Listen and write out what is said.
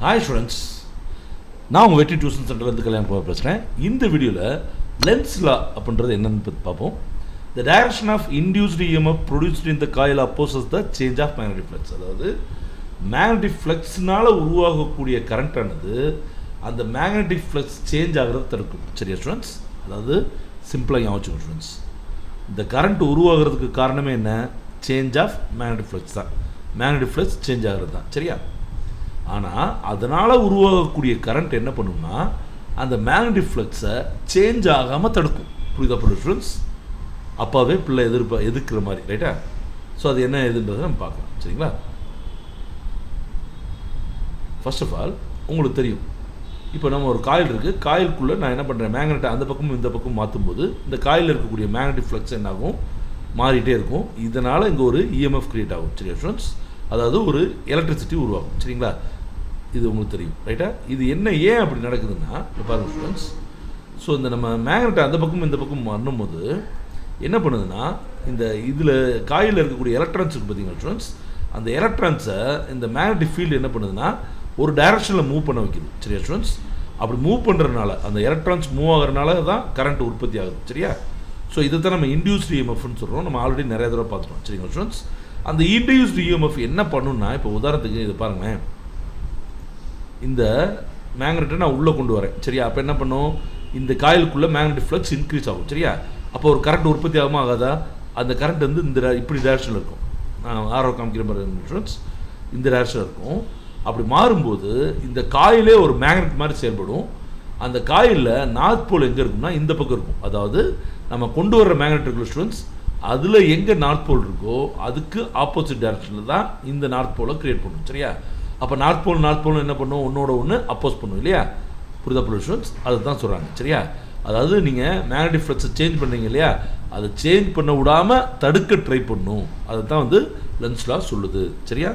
Hi students, நான் உங்கள் வெற்றி டியூஷன் சென்டர்லேருந்து கல்யாணம் பேசுகிறேன். இந்த வீடியோவில் லென்ஸ் லா அப்படின்றது என்னன்னு பற்றி பார்ப்போம். The direction of induced EMF produced in the coil opposes the change of magnetic flux. அதாவது மேக்னெட்டிக் ஃப்ளக்ஸ்னால் உருவாகக்கூடிய கரண்ட்டானது அந்த மேக்னெட்டிக் ஃப்ளக்ஸ் சேஞ்ச் ஆகிறது தடுக்கும். சரியா ஸ்டூடெண்ட்ஸ்? அதாவது சிம்பிளாக ஞாபகம் வச்சுக்கோங்க ஸ்டூடெண்ட்ஸ், இந்த கரண்ட் உருவாகிறதுக்கு காரணமே என்ன? சேஞ்ச் ஆஃப் மேக்னெட்டிக் ஃப்ளக்ஸ் தான். மேக்னெட்டிக் ஃப்ளக்ஸ் சேஞ்ச் ஆகிறது தான். சரியா? ஆனால் அதனால் உருவாகக்கூடிய கரண்ட் என்ன பண்ணும்னா அந்த மேக்னெட்டிக் ஃப்ளக்ஸை சேஞ்ச் ஆகாமல் தடுக்கும். புரியுதா ஸ்டூடெண்ட்ஸ்? அப்பாவே பிள்ளை எதிர்க்கிற மாதிரி, ரைட்டா? ஸோ அது என்ன எதுன்றதை நம்ம பார்க்கலாம். சரிங்களா? ஃபர்ஸ்ட் ஆஃப் ஆல் உங்களுக்கு தெரியும், இப்போ நம்ம ஒரு காயில் இருக்குது, காயிலுக்குள்ளே நான் என்ன பண்ணுறேன், மேக்னெட்டை அந்த பக்கமும் இந்த பக்கம் மாற்றும்போது இந்த காயில் இருக்கக்கூடிய மேக்னெட்டிக் ஃப்ளக்ஸ் என்ன ஆகும்? மாறிட்டே இருக்கும். இதனால் இங்கே ஒரு இஎம்எஃப் கிரியேட் ஆகும். சரியா ஸ்டூடெண்ட்ஸ்? அதாவது ஒரு எலக்ட்ரிசிட்டி உருவாகும். சரிங்களா? இது உங்களுக்கு தெரியும், ரைட்டா? இது என்ன ஏன் அப்படி நடக்குதுன்னா, பாருங்கள் ஸ்டூடெண்ட்ஸ், ஸோ இந்த நம்ம மேக்னெட்டை அந்த பக்கம் இந்த பக்கம் பண்ணும்போது என்ன பண்ணுதுன்னா, இந்த இதில் காயில் இருக்கக்கூடிய எலக்ட்ரான்ஸ் இருக்குது பார்த்தீங்கன்னா ஸ்டூடெண்ட்ஸ், அந்த எலக்ட்ரான்ஸை இந்த மேக்னெட்டிக் ஃபீல்டு என்ன பண்ணுதுன்னா ஒரு டைரக்ஷனில் மூவ் பண்ண வைக்குது. சரியா ஸ்டூடெண்ட்ஸ்? அப்படி மூவ் பண்ணுறதுனால அந்த எலக்ட்ரான்ஸ் மூவ் ஆகிறதுனால தான் கரண்ட் உற்பத்தி ஆகுது. சரியா? ஸோ இதை தான் நம்ம இன்டியூஸ்டு இஎம்எஃப்னு சொல்கிறோம். நம்ம ஆல்ரெடி நிறைய தடவை பார்த்துருவோம். சரிங்களா ஸ்டூடெண்ட்ஸ்? அந்த இன்டியூஸ்டு இஎம்எஃப் என்ன பண்ணுன்னா, இப்போ உதாரணத்துக்கு இது பாருங்களேன், இந்த மேக்னெட்டை நான் உள்ளே கொண்டு வரேன். சரியா? அப்போ என்ன பண்ணும், இந்த காயிலுக்குள்ளே மேக்னெட்டிக் ஃப்ளக்ஸ் இன்க்ரீஸ் ஆகும். சரியா? அப்போ ஒரு கரண்ட் உற்பத்தி ஆகுமா ஆகாதா? அந்த கரண்ட் வந்து இந்த இப்படி டேரக்ஷனில் இருக்கும். நான் ஆரோ காமிக்கிற மாதிரி ஸ்டூடெண்ட்ஸ், இந்த டேரக்ஷனில் இருக்கும். அப்படி மாறும்போது இந்த காயிலே ஒரு மேக்னெட் மாதிரி செயல்படும். அந்த காயிலில் நார்த் போல் எங்கே இருக்கும்னா இந்த பக்கம் இருக்கும். அதாவது நம்ம கொண்டு வர்ற மேக்னெட் இருக்குல்ல ஸ்டூடெண்ட்ஸ், அதில் எங்கே நார்த் போல் இருக்கோ அதுக்கு ஆப்போசிட் டைரக்ஷனில் தான் இந்த நார்த் போலை க்ரியேட் பண்ணும். சரியா? அப்போ நார்த் போல் என்ன பண்ணும்? ஒன்றோட ஒன்று அப்போஸ் பண்ணும் இல்லையா? புரிதா ஸ்டூடெண்ட்ஸ்? அதுதான் சொல்கிறாங்க. சரியா? அதாவது நீங்கள் மேக்னெட்டிக் ஃப்ளக்ஸை சேஞ்ச் பண்ணுறீங்க இல்லையா, அதை சேஞ்ச் பண்ண விடாமல் தடுக்க ட்ரை பண்ணும். அதை தான் வந்து லென்ஸ் லா சொல்லுது. சரியா?